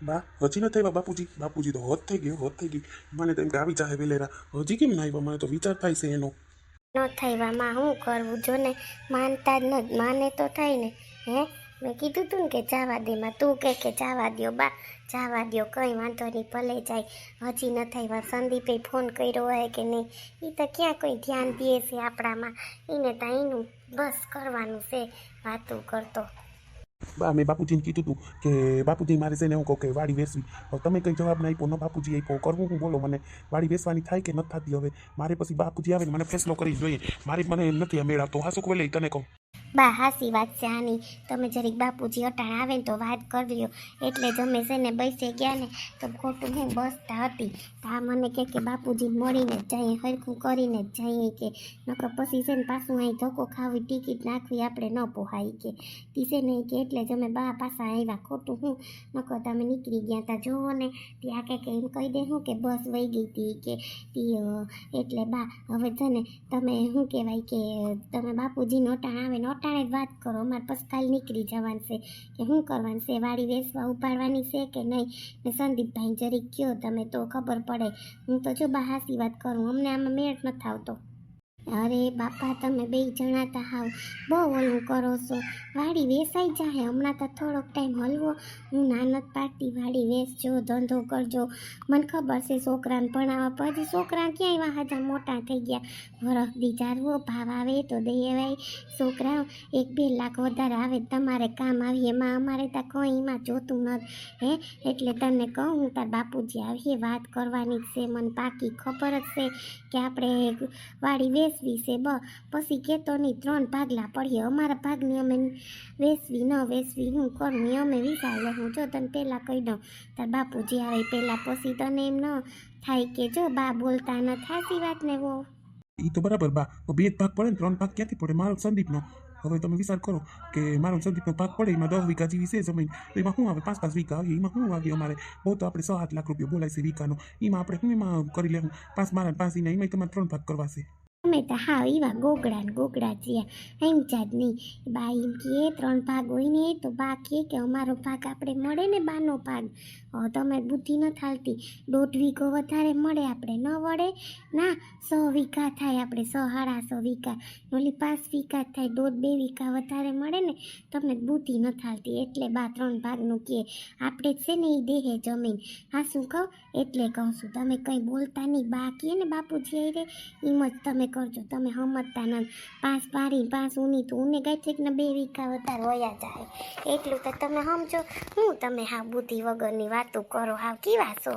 બા હજી નથી આવ્યા બાપુજી? બાપુજી તો હોત થઈ ગયો, હોત થઈ ગઈ. મને તો એમ કે આવી જાહે વેલેરા. હજી કેમ ના આવ્યા? મને તો વિચાર થાય છે એનો. ન થાય માં શું કરવું જો ને, માનતા જ ન માને તો થાય ને. હે મેં કીધું તું ને કે જવા દે માં, તું કે જવા દ્યો બા, જવા દ્યો, કંઈ વાંધો નહીં, ભલે જાય. હજી ન થાય. સંદીપે ફોન કર્યો હોય કે નહીં, એ તો ક્યાં કોઈ ધ્યાન દે છે આપણામાં. એને તો એનું બસ કરવાનું છે વાતું કરતો. બા મેં બાપુજીને કીધું હતું કે બાપુજી મારે છે ને હું કહું કે વાડી વેચવી. હવે તમે કંઈ જવાબ ના આપ્યો, ન બાપુજી આપ્યો. કરવું હું બોલો મને? વાડી વેચવાની થાય કે નથી થતી? હવે મારે પછી બાપુજી આવે ને મને ફેસલો કરી જોઈએ. મારી મને નથી આ મેળ આવતો. હાસું બોલે તને કહું. બા હાસી વાત છે આની. તમે જરીક બાપુજી અટાણ આવે ને તો વાત કરી લ્યો. એટલે જ અમે છે ને બેસે ગયા ને તો ખોટું હું બસતા હતી. આ મને કે બાપુજી મળીને જ જઈએ, હરખું કરીને જ જઈએ કે નકર પછી છે ને પાછું અહીં ધક્કો ખાવી, ટિકિટ નાખવી આપણે ન પોહાય કે તી છે ને કે એટલે જ અમે બા પાછા આવ્યા. ખોટું હું નકર તમે નીકળી ગયા હતા જોવો ને. ત્યાં કે એમ કહી દે હું કે બસ વહી ગઈ હતી કે તી એટલે બા હવે છે ને તમે શું કહેવાય કે તમે બાપુજીને અટાણ આવે ને અટાણે જ વાત કરો. અમારે પછી કાલે નીકળી જવાનું છે કે શું કરવાનું છે, વાડી વેચવા ઉપાડવાની છે કે નહીં. ને સંદીપભાઈ જરીક કયો તમે તો ખબર પડે. હું તો જો બા હાસી વાત કરું, અમને આમાં મેળ નથી આવતો. અરે બાપા તમે બે જણા તા હાવ બહુ ઓલું કરો છો. વાડી વેચાઈ જાહે હમણાં તો થોડોક ટાઈમ હલવો. હું ના નથી પાડતી, વાડી વેચજો, ધંધો કરજો. મને ખબર છે છોકરાને ભણાવવા, પછી છોકરા ક્યાંય વાહાજા મોટા થઈ ગયા. વરખ દી જારવો ભાવ આવે તો દઈ અવાય. છોકરા 1-2 લાખ વધારે આવે તમારે કામ આવીએ. એમાં અમારે ત્યાં કંઈ એમાં જોતું નથી. હે એટલે તને કહું હું તાર બાપુજી આવીએ વાત કરવાની જ છે. મને પાકી ખબર જ છે કે આપણે વાડી વેચવી છે. પછી કહેતો નહીં 3 ભાગલા પડીએ. અમારા ભાગની અમે વેચવી ન વેચવી હું કરું એ અમે વિચાર હું જો તને પહેલાં કહી દઉં. તાર બાપુજી આવે પહેલાં, પછી તને એમ ન થાય કે જો બા બોલતા ન થાતી વાત ને વો. એ તો બરાબર બા. 2 જ ભાગ પડે ને 3 ભાગ ક્યાંથી પડે? મારો સંદીપનો. હવે તમે વિચાર કરો કે મારો સંદીપનો ભાગ પડે, એમાં 10 વીઘા જેવી છે જમીન. તો એમાં શું આવે? 5-5 વીઘા આવીએ. એમાં શું આવીએ અમારે? બહુ તો આપણે 6-7 લાખ રૂપિયા બોલાય છે વીઘાનો. એમાં આપણે શું એમાં કરી લેવું? 5 મારા 5 એના, એમાં તમારે 3 ભાગ કરવા છે. અમે તો હાવ એવા ગોગડા ને ગોગડા છીએ. એમ જ નહીં બા એમ કે 3 ભાગ હોય ને તો બા કે અમારો ભાગ આપણે મળે ને બાનો ભાગ. તમે બુદ્ધિ ન થાલતી. 1.5 વીઘો વધારે મળે આપણે ન વળે ના. 100 વીઘા થાય આપણે, 100-150 વીઘા. ઓલી 5 વીઘા થાય, 1.5-2 વીઘા વધારે મળે ને. તમને બુદ્ધિ ન થાલતી એટલે બા 3 ભાગનું કે આપણે જ છે ને એ દેહે જમીન. હા શું કહું એટલે કહું છું તમે કંઈ બોલતા નહીં. બા કહે ને બાપુજી રે એમ જ તમે કરજો. તમે સમજતા નથી. 5 પારી 5 ઉની તો ઉને ગાયત્રીકના 2 વીઘા વધારે વયા જાય. એટલું તો તમે સમજો. હું તમે હાવ બુદ્ધિ વગરની વાતો કરો, હાવ કેવા છો.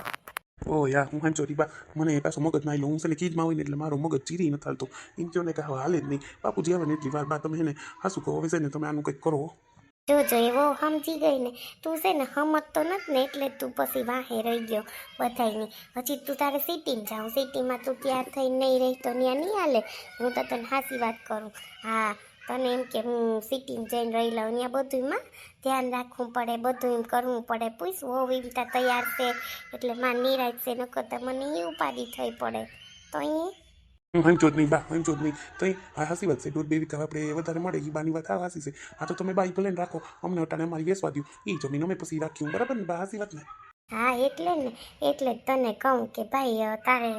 ઓ યાર હું હાંચો રી બા. મને પાછો મગજ માં હું છે ને ચીજમાં હોય ને એટલે મારો મગજ ચીરી નથી હાલતો. એમ કહો ને કે હવે હાલે જ નહીં. બાપુજી આવે ને એટલી વાર બા તમે એને હાસું કહો. હવે છે ને તમે આનું કંઈક કરો. જોજો એવો સમજી ગઈ ને તું છે ને સમજતો નથી ને એટલે તું પછી વાહે રહી ગયો બધાયની. હજી તું તારે સિટીમાં જાઉં, સિટીમાં તું તૈયાર થઈને નહીં રહી તો ત્યાં નહીં હાલે. હું તો તને હાસી વાત કરું. હા તને એમ કે હું સિટીમાં જઈને રહી લઉં, ત્યાં બધુંમાં ધ્યાન રાખવું પડે, બધું એમ કરવું પડે. પૂછવું હોવ એમ ત્યાં તૈયાર છે એટલે માં નિરાશ છે, નકર તો મને એ ઉપાધિ થઈ પડે તો અહીંયા. હું હાંચો જ નહીં બા, હાંચો જ નહીં. તો આ હાસી વાત છે. 1.5-2 વીઘા આપણે વધારે મળે એ બાની વાત આ હાસી છે. આ તો તમે બા ભલે ને રાખો, અમને અટાણે અમારી વેચવા દો. એ જમીન અમે પછી રાખ્યું બરાબર ને બા? હાસી વાત ને? હા એટલે ને એટલે જ તને કહું કે ભાઈ તારે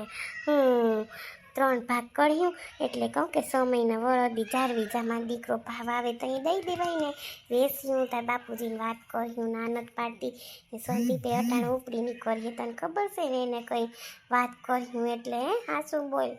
હું 3 ભાગ કર્યું એટલે કહું કે 6 મહિના વરદી જાળવી જામાં દીકરો ભાવ આવે તો એ દઈ દેવાય ને. વેચ્યું તાર બાપુજીને વાત કર્યું, ના નથી પાડતી. સંદીપે અટાણે ઉપડી નીકળીએ તને ખબર છે ને એને કંઈ વાત કર્યું એટલે હા શું બોલ.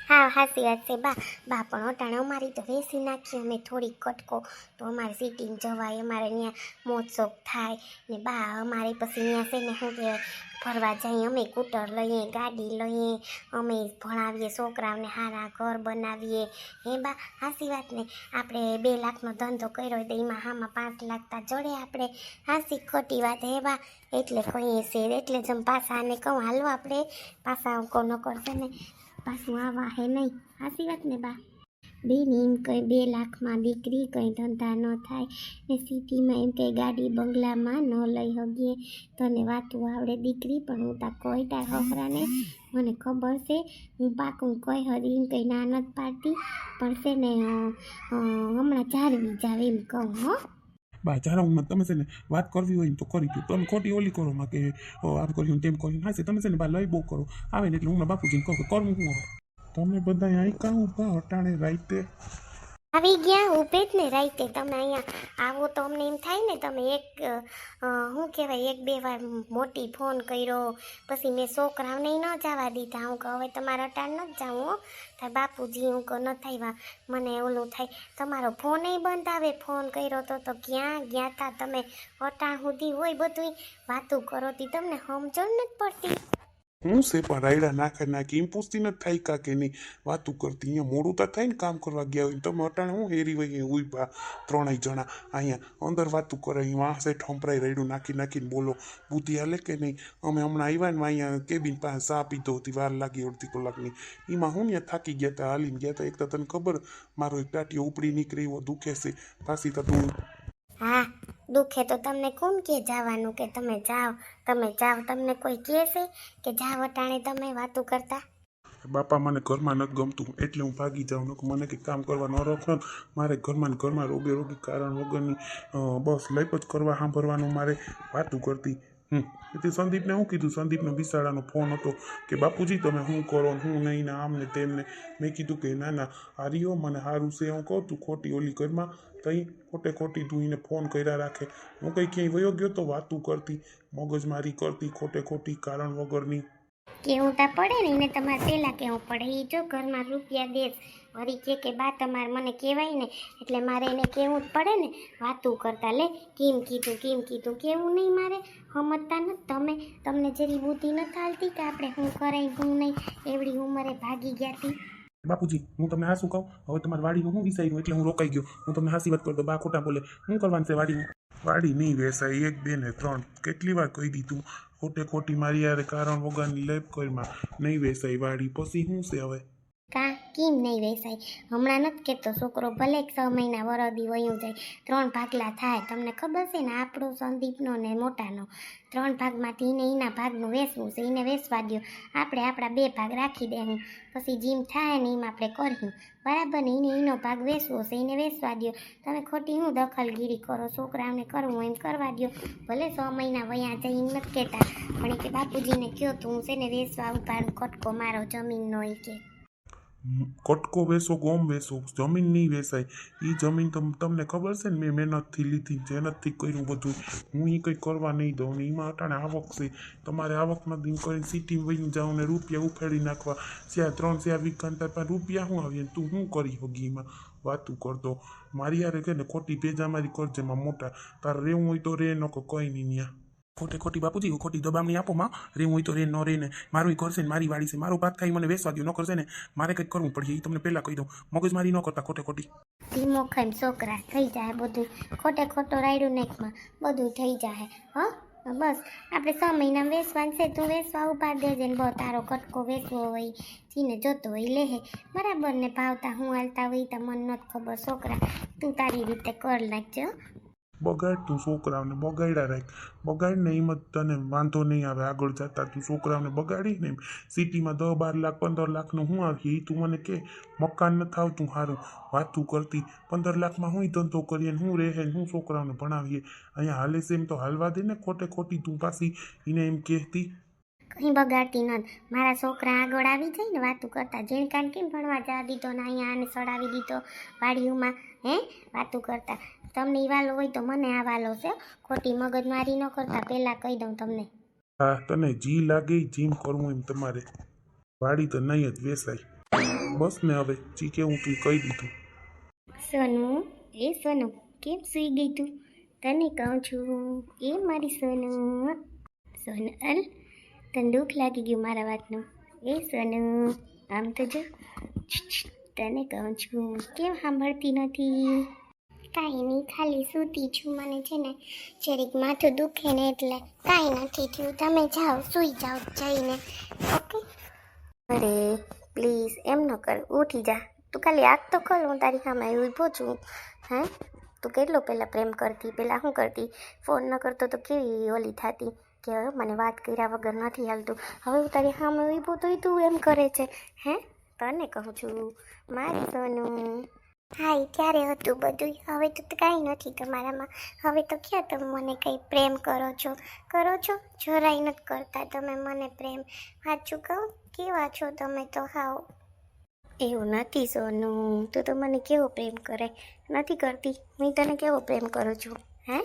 હા હાસી વાત છે બા. બા પણ અટાણે અમારી તો વેસી નાખી અમે થોડીક કટકો તો અમારે સિટીમાં જવાય, અમારે ત્યાં મોજ શોખ થાય ને બા. અમારે પછી ત્યાં છે ને શું કહેવાય ફરવા જઈએ અમે, સ્કૂટર લઈએ, ગાડી લઈએ, અમે ભણાવીએ છોકરાઓને, સારા ઘર બનાવીએ. હે બા હાસી વાત ને. આપણે 2 લાખનો ધંધો કર્યો હોય તો એમાં હામાં 5 લાખ તા જડે આપણે. હાસી ખોટી વાત હે બા. એટલે કહીએ છે એટલે જ પાછા આને કહું હાલો આપણે પાછા કોનો કરશે ને પાછું આવા હે નહીં. હાસી વાત ને બા. બેન એમ કંઈ 2 લાખમાં દીકરી કંઈ ધંધા ન થાય ને સિટીમાં એમ કંઈ ગાડી બંગલામાં ન લઈ શકીએ. તને વાતું આવડે દીકરી પણ હું તા કોઈ તાર હફરાને મને ખબર છે. હું પાકું કોઈ હરી એમ કંઈ ના નથી પાડતી પણ છે ને હમણાં જાળવી જાવ એમ કહું હો. બા જારા હું તમે છે ને વાત કરવી હોય ને તો કરી દો તમે ખોટી ઓલી કરો માં કે આમ કર્યું તેમ કર્યું હા છે તમે છે ને બા લઈ બહુ કરો આવે ને એટલે હું બાપુજીને કહું કે કરવું હું હવે તમે બધા અહીં કાં ઊભા અટાણે રાઈતે આવી ગયા ઊભે જ ને રાઈતે તમે અહીંયા આવો તો અમને એમ થાય ને તમે શું કહેવાય એક બે વાર મોટી ફોન કર્યો પછી મેં છોકરાઓને ન જવા દીધા હું કહું હવે તમારા અટાણ ન જ જાઉં હો થાય બાપુજી હું કહું ન થાય મને ઓલું થાય તમારો ફોન બંધ આવે ફોન કર્યો તો ક્યાં ગયા તા તમે અટાણ સુધી હોય બધું વાતું કરો તી તમને સમજણ નથી પડતી હું છે પણ રાયડા નાખી એમ પૂછતી નથી થાય કા કે નહીં વાતું કરતી અહીંયા મોડું તો થાય ને કામ કરવા ગયા હોય તમે અટાણે હું હેરી વહી ઉભા ત્રણેય જણા અહીંયા અંદર વાતું કરે વાંસે ઠંપરાઈ રાયડું નાખીને બોલો બુદ્ધિ હાલે કે નહીં અમે હમણાં આવ્યા ને અહીંયા કેબિન પાસે ચા પીધો હતી વાર લાગી અડધી કલાકની એમાં હું ત્યાં થાકી ગયા હતા હાલીને ગયા હતા એક તો તને ખબર મારો એક ટાટીઓ ઉપડી નીકળી એવો દુખે છે પાછી તો તું હા દુખે તો તમને કોણ કે જવાનું કે તમે જાઓ તમને કોઈ કહે છે કે જાવ અટાણે તમે વાતું કરતા બાપા મને ઘરમાં નથી ગમતું એટલે હું ભાગી જાઉં નકર મને કંઈ કામ કરવા ન રાખો મારે ઘરમાં રોગી કારણ વગરની બસ લઈપ જ કરવા સાંભળવાનું મારે વાતું કરતી એટલે સંદીપને શું કીધું સંદીપનો બિસાડાનો ફોન હતો કે બાપુજી તમે શું કરો હું નહીં ને આમ ને તેમને મેં કીધું કે ના આ રહ્યો મને સારું છે હું કહું તું ખોટી ઓલી ઘરમાં તઈ ખોટી તું એને ફોન કર્યા રાખે હું કંઈ ક્યાંય વયો ગયો તો વાતું કરતી મગજમારી કરતી ખોટી કારણ વગરની કેવું તા પડે ને એને તમારે પહેલાં કેવું પડે એ જો ઘરમાં રૂપિયા દેશ વળી કે બા તમારે મને કહેવાય ને એટલે મારે એને કેવું જ પડે ને વાતું કરતા લે કેમ કીધું કેવું નહીં મારે સમજતા નથી તમને જરી બુદ્ધિ નથી હાલતી કે આપણે શું કરાય હું નહીં એવડી ઉંમરે ભાગી ગયા હતી બાપુજી હું તમને હા શું કહું હવે તમારી વાડીનું હું વિચાર્યું એટલે હું રોકાઈ ગયો હું તમને હાસી વાત કરતો બા ખોટા બોલે શું કરવાનું છે વાડી નહીં વેસાય 1 2 ને 3 કેટલી વાર કહી દીધું ખોટી મારી યારે કારણ વગરની લેપ કરીમાં નહીં વેસાય વાડી પછી શું છે હવે કેમ નહીં વેસાય હમણાં નથી કહેતો છોકરો ભલે 6 મહિના વરદી વયું જાય 3 ભાગલા થાય તમને ખબર છે ને આપણો સંદીપનો ને મોટાનો 3 ભાગમાંથી એના ભાગનું વેચવું છે એને વેચવા દો આપણે આપણા 2 ભાગ રાખી દેવું પછી જીમ થાય ને એમ આપણે કર્યું બરાબર ને એનો ભાગ વેચવો છે એને વેચવા દો તમે ખોટી હું દખલગીરી કરો છોકરાઓને કરવું એમ કરવા દો ભલે 6 મહિના વયા જાય એમ નથી કહેતા પણ કે બાપુજીને કહો તો હું છે ને વેચવા ઉપાડું કટકો મારો જમીનનો એ કે કટકો વેસો ગોમ વેસો જમીન નહીં વેસાય એ જમીન તમને ખબર છે ને મેં મહેનતથી લીધી મહેનતથી કર્યું બધું હું એ કંઈ કરવા નહીં દઉં ને એમાં અટાણે આવક છે તમારે આવકના દિન કરીને સિટીમાં વહીને જાઉં ને રૂપિયા ઉફેડી નાખવા 3-4 વીઘા પાસે રૂપિયા શું આવીએ તું શું કરી હોગી એમાં વાતું કરતો મારી યારે કે ને ખોટી ભેજા મારી કરજેમાં મોટા તારે રહેવું હોય તો રે નકો કંઈ નહીં ત્યાં ખોટી બાપુજી ખોટી દબામણી આપો માં રેવું હોય તો રે ન રે ને મારું કરશે ને મારી વાડી છે મારું ભાગ થાય મને વેચવા દો ન કરશે ને મારે કંઈક કરવું પડશે એ તમને પહેલાં કહી દઉં મગજમારી ન કરતા ખોટી ધીમો ખાઈને છોકરા થઈ જાય બધું ખોટો રાયડું નેકમાં બધું થઈ જાય બસ આપણે 6 મહિના વેચવાનું છે તું વેચવા ઉભા દેજે ને બહુ તારો કટકો વેચવો હોય જીને જોતો હોય લેહે બરાબર ને ભાવતા હું હાલતા હોય તો મને નથી ખબર છોકરા તું તારી રીતે કર નાખજો બગાડ તું છોકરાઓને બગાડ્યા રાખ બગાડ ને એમ જ તને વાંધો નહીં આવે આગળ જતા તું છોકરાઓને બગાડીને એમ સિટીમાં 10-12 લાખ 15 લાખનું હું આવીએ એ તું મને કે મકાન નથી આવતું સારું વાતું કરતી 15 લાખમાં હું ધંધો કરીએ ને હું રહે ને હું છોકરાઓને ભણાવીએ અહીંયા હાલે છે એમ તો હાલવા દે ને ખોટી તું પાછી એને એમ કહેતી કંઈ બગાડતી નથી મારા છોકરા આગળ આવી જાય ને વાતું કરતા જીણકાન કેમ ભણવા જવા દીધો ને અહીંયા આને સડાવી દીધો વાડીઓમાં વાતું કરતા તમને ઈ વાલો હોય તો મને આ વાલો છે ખોટી મગજમારી ન કરતા પહેલાં કહી દઉં તમને હા તને જી લાગે જીમ કરવું એમ તમારે વાડી તો નહીં જ વેસાય બસ ને હવે જી કેવું તું કહી દીધું સોનું કેમ સુઈ ગઈ તું તને કહું છું એ મારી સોનલ તને દુઃખ લાગી ગયું મારા વાતનું એ સોનું આમ તો જો તને કહું છું કેમ સાંભળતી નથી કાંઈ નહીં ખાલી સૂતી છું મને છે ને જરીક માથું દુખે ને એટલે કાંઈ નથી થયું તમે જાઓ સૂઈ જાઓ જઈને ઓકે અરે પ્લીઝ એમ ન કર ઉઠી જા તું ખાલી આગ તો ખોલ હું તારી સામે ઊભો છું તું કેટલો પહેલાં પ્રેમ કરતી પહેલાં શું કરતી ફોન ન કરતો તો કેવી ઓલી થતી કે મને વાત કર્યા વગર નથી હાલતું હવે હું તારી સામે ઊભો તો તું એમ કરે છે તને કહું છું મારી સોનું હા એ ત્યારે હતું બધું, હવે તો કાંઈ નથી તમારામાં. હવે તો ક્યાં તમે મને કંઈ પ્રેમ કરો છો? જરાય નથી કરતા તમે મને પ્રેમ. સાચું કહું, કેવા છો તમે તો હાવ. એવું નથી સોનું, તું તો મને કેવો પ્રેમ કરે. નથી કરતી, હું તને કેવો પ્રેમ કરું છું. હે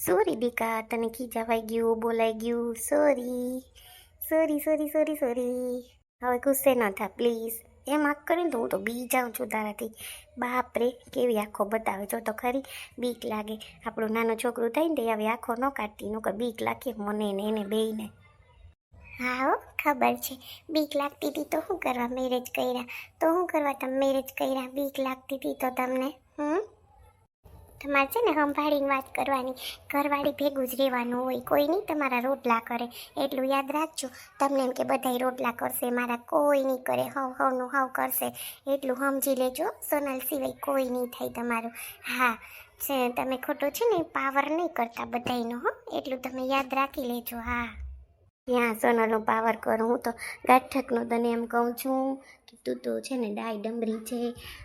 સોરી દીકા, તને ખીજાવાઈ ગયું, બોલાઈ ગયું. સોરી. હવે ગુસ્સે ન થા પ્લીઝ. એમ આગ કરીને તો હું તો બી જાઉં છું તારાથી. બાપ રે, કેવી આંખો બતાવે જો તો ખરી. બીક લાગે. આપણું નાનું છોકરું થાય ને તે હવે આંખો ન કાઢતી, નકર બીક લાગે મને ને એને બેયને. હા હો, ખબર છે. બીક લાગતી હતી તો શું કરવા મેરેજ કર્યા? તો શું કરવા તમે મેરેજ કર્યા? બીક લાગતી હતી તો તમને? તમારે છે ને સંભાળીને વાત કરવાની. ઘરવાળી ભેગું જ રહેવાનું હોય, કોઈ નહીં તમારા રોટલા કરે. એટલું યાદ રાખજો. તમને એમ કે બધાય રોટલા કરશે, મારા કોઈ નહીં કરે, હવનું હવ કરશે. એટલું સમજી લેજો. સોનલ સિવાય કોઈ નહીં થાય તમારું. હા છે, તમે ખોટો છે ને પાવર નહીં કરતા બધાયનો. એટલું તમે યાદ રાખી લેજો. હા ત્યાં સોનલનો પાવર કરું હું તો. ગાંઠકનો તને એમ કહું છું કે તું તો છે ને ડાય ડમરી છે,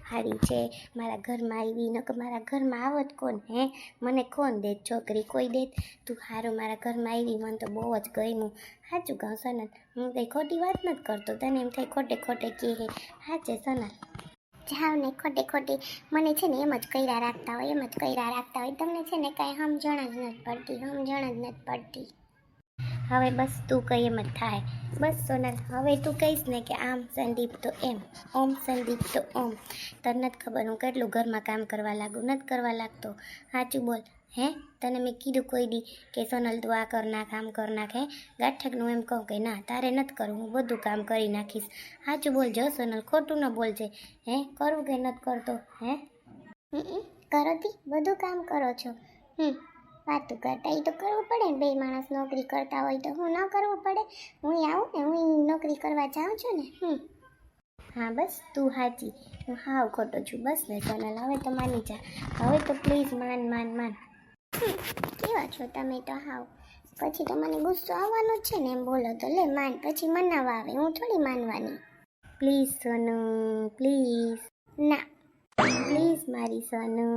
હારી છે. મારા ઘરમાં આવી, નકર મારા ઘરમાં આવત કોણ? હે મને કોણ દેત છોકરી? કોઈ દેત? તું હારું મારા ઘરમાં આવી, મને તો બહુ જ ગમ્યું. સાચું કહું સોનલ, હું કંઈ ખોટી વાત નથી કરતો. તને એમ થાય ખોટે કહે હે. સાચે સોનલ. જાઓ ને ખોટે મને છે ને એમ જ કર્યા રાખતા હોય. તમને છે ને કાંઈ સમજણ જ નથી પડતી. હવે બસ તું કઈ એમ જ થાય. બસ સોનલ, હવે તું કહીશ ને કે આમ સંદીપ તો એમ, ઓમ સંદીપ તો ઓમ. તને નથી ખબર હું કેટલું ઘરમાં કામ કરવા લાગું? નથી કરવા લાગતો? સાચું બોલ. હે તને મેં કીધું કોઈ દી કે સોનલ તું આ કર નાખ, આમ કર નાખ? હે ગાંઠકનું એમ કહું કે ના તારે નથી કરવું, હું બધું કામ કરી નાખીશ. સાચું બોલજો સોનલ, ખોટું ન બોલજે. હે કરવું કે નથી કરતો? હે કરો તી બધું કામ કરો છો. વાતું કરતા એ તો કરવું પડે ને. બે માણસ નોકરી કરતા હોય તો હું ન કરવું પડે? હું આવું ને, હું નોકરી કરવા જાઉં છું ને. હા બસ તું સાચી, હું હાવ ખોટો છું. બસ ને સોનલ, હવે તો માની જા. હવે તો પ્લીઝ માન. કેવા છો તમે તો હાવ. પછી તો મને ગુસ્સો આવવાનો જ છે ને એમ બોલો તો. લે માન, પછી મનાવા આવે, હું થોડી માનવાની. Please Sonu please. ના પ્લીઝ મારી સોનુ.